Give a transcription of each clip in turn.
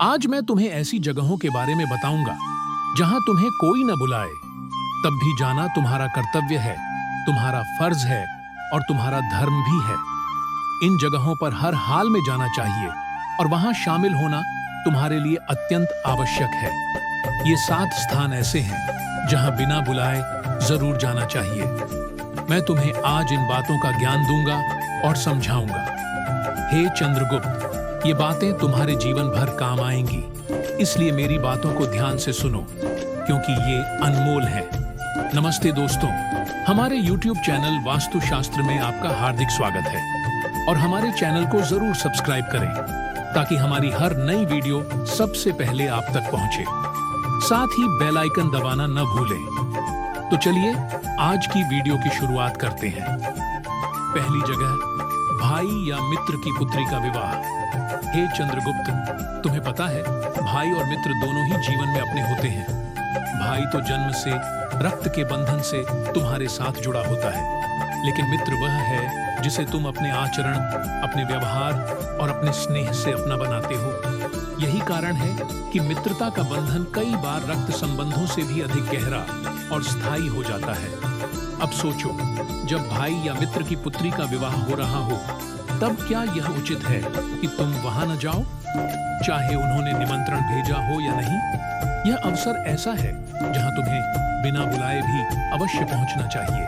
आज मैं तुम्हें ऐसी जगहों के बारे में बताऊंगा जहां तुम्हें कोई न बुलाए, तब भी जाना तुम्हारा कर्तव्य है, तुम्हारा फर्ज है और तुम्हारा धर्म भी है। इन जगहों पर हर हाल में जाना चाहिए और वहां शामिल होना तुम्हारे लिए अत्यंत आवश्यक है। ये 7 स्थान ऐसे हैं जहां बिना बुलाए जरूर जाना चाहिए। मैं तुम्हें आज इन बातों का ज्ञान दूंगा और समझाऊंगा। हे चंद्रगुप्त, ये बातें तुम्हारे जीवन भर काम आएंगी, इसलिए मेरी बातों को ध्यान से सुनो क्योंकि ये अनमोल है। नमस्ते दोस्तों, हमारे YouTube चैनल वास्तुशास्त्र में आपका हार्दिक स्वागत है और हमारे चैनल को जरूर सब्सक्राइब करें ताकि हमारी हर नई वीडियो सबसे पहले आप तक पहुंचे। साथ ही बेल आइकन दबाना न भूलें। तो चलिए आज की वीडियो की शुरुआत करते हैं। पहली जगह, भाई या मित्र की पुत्री का विवाह। हे चंद्रगुप्त, तुम्हें पता है भाई और मित्र दोनों ही जीवन में अपने होते हैं। भाई तो जन्म से रक्त के बंधन से तुम्हारे साथ जुड़ा होता है, लेकिन मित्र वह है जिसे तुम अपने आचरण, अपने व्यवहार और अपने स्नेह से अपना बनाते हो। यही कारण है कि मित्रता का बंधन कई बार रक्त संबंधों से भी अधिक गहरा और स्थायी हो जाता है। अब सोचो, जब भाई या मित्र की पुत्री का विवाह हो रहा हो, तब क्या यह उचित है कि तुम वहां न जाओ, चाहे उन्होंने निमंत्रण भेजा हो या नहीं? यह अवसर ऐसा है जहां तुम्हें बिना बुलाए भी अवश्य पहुंचना चाहिए,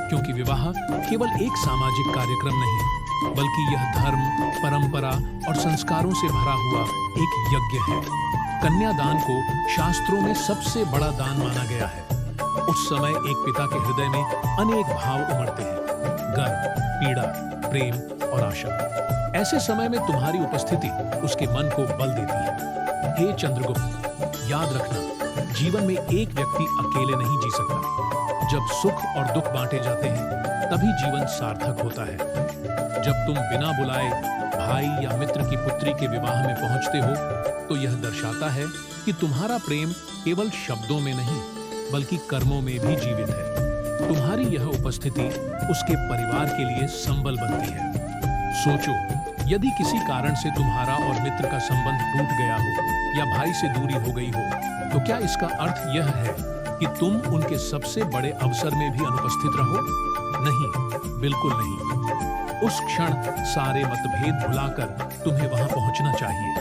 क्योंकि विवाह केवल एक सामाजिक कार्यक्रम नहीं, बल्कि यह धर्म, परंपरा और संस्कारों से भरा हुआ एक यज्ञ है। कन्यादान को शास्त्रों में सबसे बड़ा दान माना गया है। उस समय एक पिता के हृदय में अनेक भाव उमड़ते हैं, गर्व, पीड़ा, प्रेम और आशा। ऐसे समय में तुम्हारी उपस्थिति उसके मन को बल देती है। हे चंद्रगुप्त, याद रखना, जीवन में एक व्यक्ति अकेले नहीं जी सकता। जब सुख और दुख बांटे जाते हैं, तभी जीवन सार्थक होता है। जब तुम बिना बुलाए भाई या मित्र की पुत्री के विवाह में पहुंचते हो, तो यह दर्शाता है कि तुम्हारा प्रेम केवल शब्दों में नहीं, बल्कि कर्मों में भी जीवित है। तुम्हारी यह उपस्थिति उसके परिवार के लिए संबल बनती है। सोचो, यदि किसी कारण से तुम्हारा और मित्र का संबंध टूट गया हो या भाई से दूरी हो गई हो, तो क्या इसका अर्थ यह है कि तुम उनके सबसे बड़े अवसर में भी अनुपस्थित रहो? नहीं, बिल्कुल नहीं। उस क्षण सारे मतभेद भुलाकर तुम्हें वहां पहुंचना चाहिए,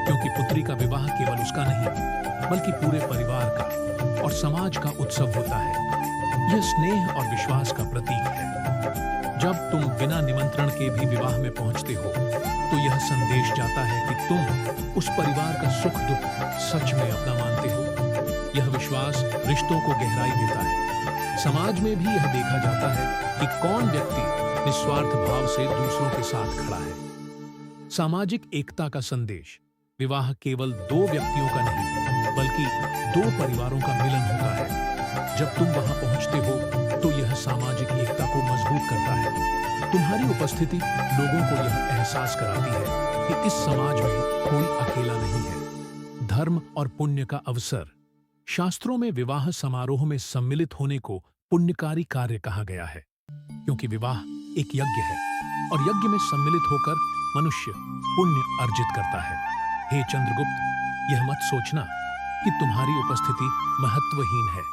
क्योंकि पुत्री का विवाह केवल उसका नहीं, बल्कि पूरे परिवार का और समाज का उत्सव होता है। यह स्नेह और विश्वास का प्रतीक है। जब तुम बिना निमंत्रण के भी विवाह में पहुंचते हो, तो यह संदेश जाता है कि तुम उस परिवार का सुख दुख सच में अपना मानते हो। यह विश्वास रिश्तों को गहराई देता है। समाज में भी यह देखा जाता है कि कौन व्यक्ति निस्वार्थ भाव से दूसरों के साथ खड़ा है। सामाजिक एकता का संदेश। विवाह केवल 2 व्यक्तियों का नहीं, बल्कि 2 परिवारों का मिलन होता है। जब तुम वहां पहुंचते हो, तो यह सामाजिक एकता को मजबूत करता है। तुम्हारी उपस्थिति लोगों को यह एहसास कराती है कि इस समाज में कोई अकेला नहीं है। धर्म और पुण्य का अवसर। शास्त्रों में विवाह समारोह में सम्मिलित होने को पुण्यकारी कार्य कहा गया है, क्योंकि विवाह एक यज्ञ है और यज्ञ में सम्मिलित होकर मनुष्य पुण्य अर्जित करता है। हे चंद्रगुप्त, यह मत सोचना कि तुम्हारी उपस्थिति महत्वहीन है।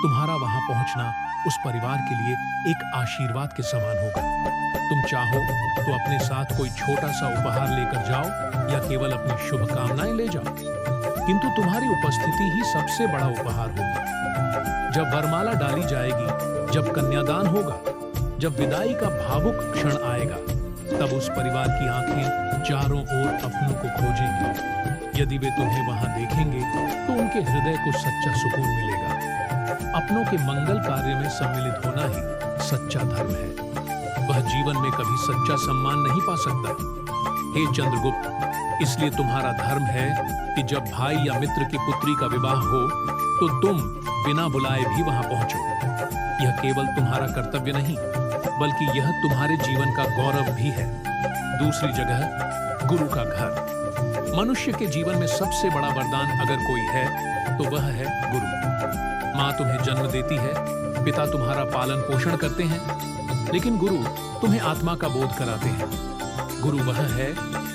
तुम्हारा वहां पहुंचना उस परिवार के लिए एक आशीर्वाद के समान होगा। तुम चाहो तो अपने साथ कोई छोटा सा उपहार लेकर जाओ या केवल अपनी शुभकामनाएं ले जाओ, किंतु तुम्हारी उपस्थिति ही सबसे बड़ा उपहार होगी। जब वरमाला डाली जाएगी, जब कन्यादान होगा, जब विदाई का भावुक क्षण आएगा, तब उस परिवार की आंखें चारों ओर अपनों को खोजेंगी। यदि वे तुम्हें वहां देखेंगे, तो उनके हृदय को सच्चा सुकून मिलेगा। अपनों के मंगल कार्य में सम्मिलित होना ही सच्चा धर्म है। वह जीवन में कभी सच्चा सम्मान नहीं पा सकता। हे चंद्रगुप्त, इसलिए तुम्हारा धर्म है कि जब भाई या मित्र की पुत्री का विवाह हो, तो तुम बिना बुलाए भी वहां पहुंचो। यह केवल तुम्हारा कर्तव्य नहीं, बल्कि यह तुम्हारे जीवन का गौरव भी है। दूसरी जगह, गुरु का घर। मनुष्य के जीवन में सबसे बड़ा वरदान अगर कोई है, तो वह है गुरु। माँ तुम्हें जन्म देती है, पिता तुम्हारा पालन पोषण करते हैं, लेकिन गुरु तुम्हें आत्मा का बोध कराते हैं। गुरु वह है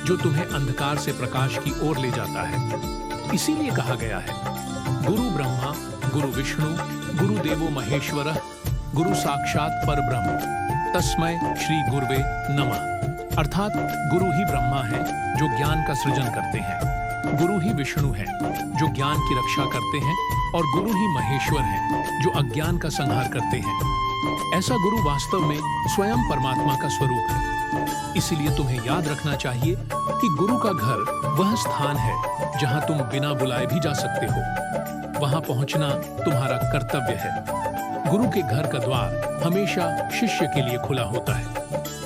जो तुम्हें अंधकार से प्रकाश की ओर ले जाता है। इसीलिए कहा गया है, गुरु ब्रह्मा गुरु विष्णु गुरु देवो महेश्वरः गुरु साक्षात परब्रह्म तस्मै श्री गुरुवे नमः। अर्थात गुरु ही ब्रह्मा है जो ज्ञान का सृजन करते हैं, गुरु ही विष्णु है जो ज्ञान की रक्षा करते हैं, और गुरु ही महेश्वर है जो अज्ञान का संहार करते हैं। ऐसा गुरु वास्तव में स्वयं परमात्मा का स्वरूप है। इसीलिए तुम्हें याद रखना चाहिए कि गुरु का घर वह स्थान है जहां तुम बिना बुलाए भी जा सकते हो। वहां पहुंचना तुम्हारा कर्तव्य है। गुरु के घर का द्वार हमेशा शिष्य के लिए खुला होता है।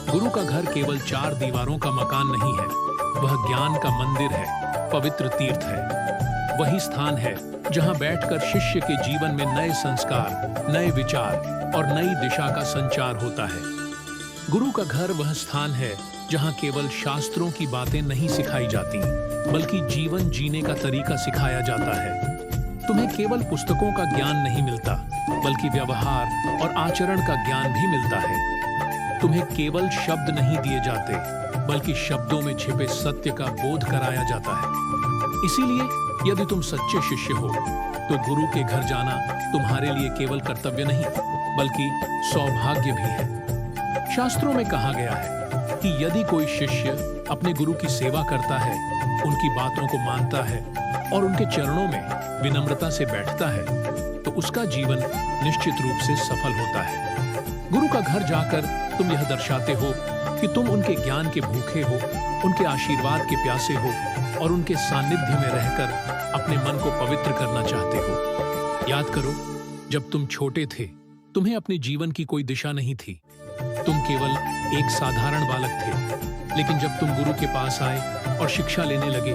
गुरु का घर केवल 4 दीवारों का मकान नहीं है, वह ज्ञान का मंदिर है, पवित्र तीर्थ है। वही स्थान है जहां बैठकर शिष्य के जीवन में नए संस्कार, नए विचार और नई दिशा का संचार होता है। गुरु का घर वह स्थान है जहां केवल शास्त्रों की बातें नहीं सिखाई जाती, बल्कि जीवन जीने का तरीका सिखाया जाता है। तुम्हें केवल पुस्तकों का ज्ञान नहीं मिलता, बल्कि व्यवहार और आचरण का ज्ञान भी मिलता है। तुम्हें केवल शब्द नहीं दिए जाते, बल्कि शब्दों में छिपे सत्य का बोध कराया जाता है। इसीलिए यदि तुम सच्चे शिष्य हो, तो गुरु के घर जाना तुम्हारे लिए केवल कर्तव्य नहीं, बल्कि सौभाग्य भी है। शास्त्रों में कहा गया है कि यदि कोई शिष्य अपने गुरु की सेवा करता है, उनकी बातों को मानता है और उनके चरणों में विनम्रता से बैठता है, तो उसका जीवन निश्चित रूप से सफल होता है। गुरु का घर जाकर तुम यह दर्शाते हो कि तुम उनके ज्ञान के भूखे हो, उनके आशीर्वाद के प्यासे हो और उनके सानिध्य में रहकर अपने मन को पवित्र करना चाहते हो। याद करो, जब तुम छोटे थे, तुम्हें अपने जीवन की कोई दिशा नहीं थी। तुम केवल एक साधारण बालक थे, लेकिन जब तुम गुरु के पास आए और शिक्षा लेने लगे,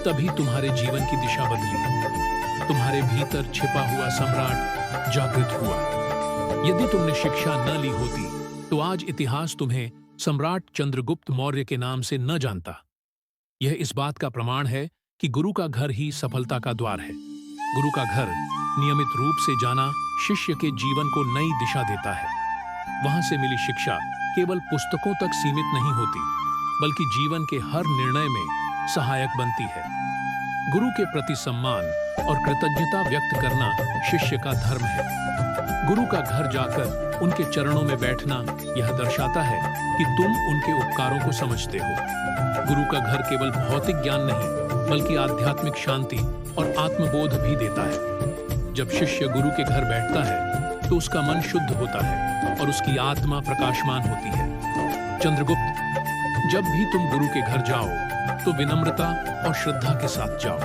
तभी तुम्हारे जीवन की दिशा बदली। तुम्हारे भीतर छिपा हुआ सम्राट जागृत हुआ। यदि तुमने शिक्षा न ली होती, तो आज इतिहास तुम्हें सम्राट चंद्रगुप्त मौर्य के नाम से न जानता। यह इस बात का प्रमाण है कि गुरु का घर ही सफलता का द्वार है। गुरु का घर नियमित रूप से जाना शिष्य के जीवन को नई दिशा देता है। वहां से मिली शिक्षा केवल पुस्तकों तक सीमित नहीं होती, बल्कि जीवन के हर निर्णय में सहायक बनती है। गुरु के प्रति सम्मान और कृतज्ञता व्यक्त करना शिष्य का धर्म है। गुरु का घर जाकर उनके चरणों में बैठना यह दर्शाता है कि तुम उनके उपकारों को समझते हो। गुरु का घर केवल भौतिक ज्ञान नहीं, बल्कि आध्यात्मिक शांति और आत्मबोध भी देता है। जब शिष्य गुरु के घर बैठता है, तो उसका मन शुद्ध होता है और उसकी आत्मा प्रकाशमान होती है। चंद्रगुप्त, जब भी तुम गुरु के घर जाओ, तो विनम्रता और श्रद्धा के साथ जाओ।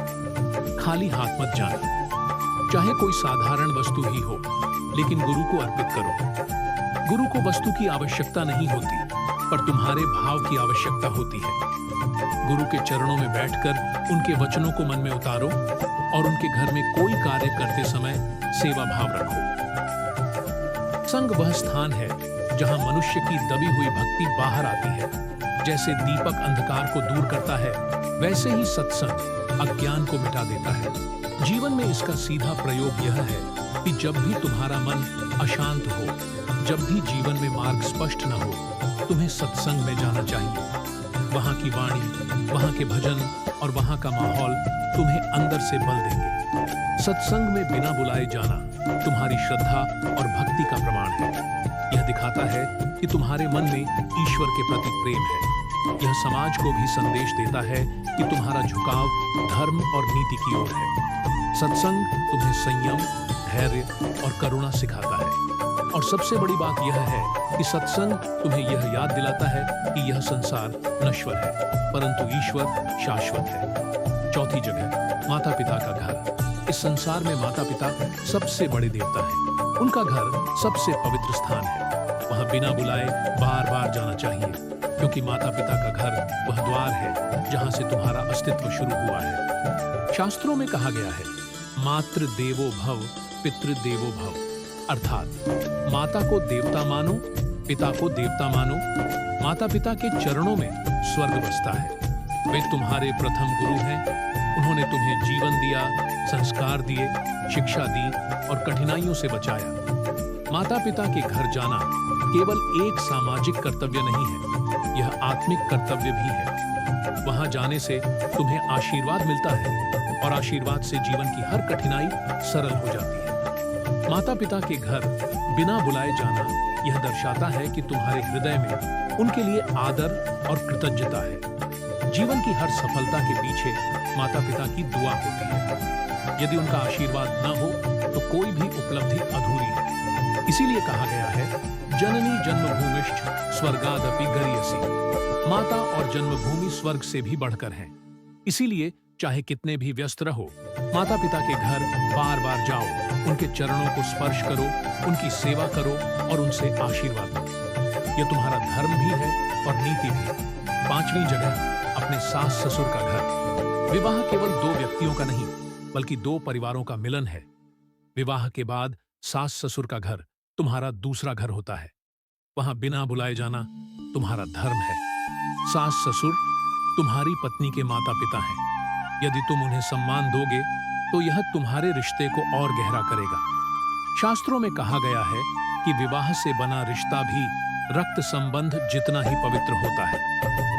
खाली हाथ मत जाना। चाहे कोई साधारण वस्तु ही हो, लेकिन गुरु को अर्पित करो। गुरु को वस्तु की आवश्यकता नहीं होती, पर तुम्हारे भाव की आवश्यकता होती है। गुरु के चरणों में बैठकर उनके वचनों को मन में उतारो और उनके घर में कोई कार्य करते समय सेवा भाव रखो। संग वह स्थान है जहां मनुष्य की दबी हुई भक्ति बाहर आती है। जैसे दीपक अंधकार को दूर करता है, वैसे ही सत्संग अज्ञान को मिटा देता है। जीवन में इसका सीधा प्रयोग यह है कि जब भी तुम्हारा मन अशांत हो, जब भी जीवन में मार्ग स्पष्ट न हो, तुम्हें सत्संग में जाना चाहिए। वहां की वाणी, वहां के भजन और वहां का माहौल तुम्हें अंदर से बल देंगे। सत्संग में बिना बुलाए जाना तुम्हारी श्रद्धा और भक्ति का प्रमाण है। यह दिखाता है कि तुम्हारे मन में ईश्वर के प्रति प्रेम है। यह समाज को भी संदेश देता है कि तुम्हारा झुकाव धर्म और नीति की ओर है। सत्संग तुम्हें संयम, धैर्य और करुणा सिखाता है। और सबसे बड़ी बात यह है कि सत्संग तुम्हें यह याद दिलाता है कि यह संसार नश्वर है, परंतु ईश्वर शाश्वत है। चौथी जगह, माता पिता का घर। इस संसार में माता पिता सबसे बड़े देवता हैं। उनका घर सबसे पवित्र स्थान है। वहां बिना बुलाए बार बार जाना चाहिए, क्योंकि माता पिता का घर वह द्वार है जहां से तुम्हारा अस्तित्व शुरू हुआ है। शास्त्रों में कहा गया है, मातृ देवो भव, पितृ देवो भव। अर्थात माता को देवता मानो, पिता को देवता मानो। माता पिता के चरणों में स्वर्ग बसता है। वे तुम्हारे प्रथम गुरु हैं। उन्होंने तुम्हें जीवन दिया, संस्कार दिए, शिक्षा दी और कठिनाइयों से बचाया। माता पिता के घर जाना केवल एक सामाजिक कर्तव्य नहीं है, यह आत्मिक कर्तव्य भी है। वहां जाने से तुम्हें आशीर्वाद मिलता है और आशीर्वाद से जीवन की हर कठिनाई सरल हो जाती है। माता पिता के घर बिना बुलाए जाना यह दर्शाता है कि तुम्हारे हृदय में उनके लिए आदर और कृतज्ञता है। जीवन की हर सफलता के पीछे माता पिता की दुआ होती है। यदि उनका आशीर्वाद न हो तो कोई भी उपलब्धि अधूरी है। इसीलिए कहा गया है, जननी जन्मभूमिश्च स्वर्गादपि गरीयसी। माता और जन्मभूमि स्वर्ग से भी बढ़कर है। इसीलिए चाहे कितने भी व्यस्त रहो, माता पिता के घर बार बार जाओ, उनके चरणों को स्पर्श करो, उनकी सेवा करो और उनसे आशीर्वाद लो। यह तुम्हारा धर्म भी है और नीति भी। पांचवी जगह, अपने सास ससुर का घर। विवाह केवल दो व्यक्तियों का नहीं, बल्कि दो परिवारों का मिलन है। विवाह के बाद सास ससुर का घर तुम्हारा दूसरा घर होता है। वहां बिना बुलाए जाना तुम्हारा धर्म है। सास ससुर तुम्हारी पत्नी के माता पिता हैं। यदि तुम उन्हें सम्मान दोगे तो यह तुम्हारे रिश्ते को और गहरा करेगा। शास्त्रों में कहा गया है कि विवाह से बना रिश्ता भी रक्त संबंध जितना ही पवित्र होता है।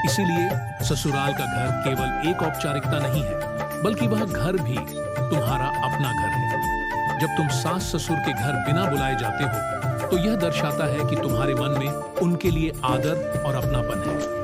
इसीलिए ससुराल का घर केवल एक औपचारिकता नहीं है, बल्कि वह घर भी तुम्हारा अपना घर है। जब तुम सास ससुर के घर बिना बुलाए जाते हो तो यह दर्शाता है कि तुम्हारे मन में उनके लिए आदर और अपनापन है।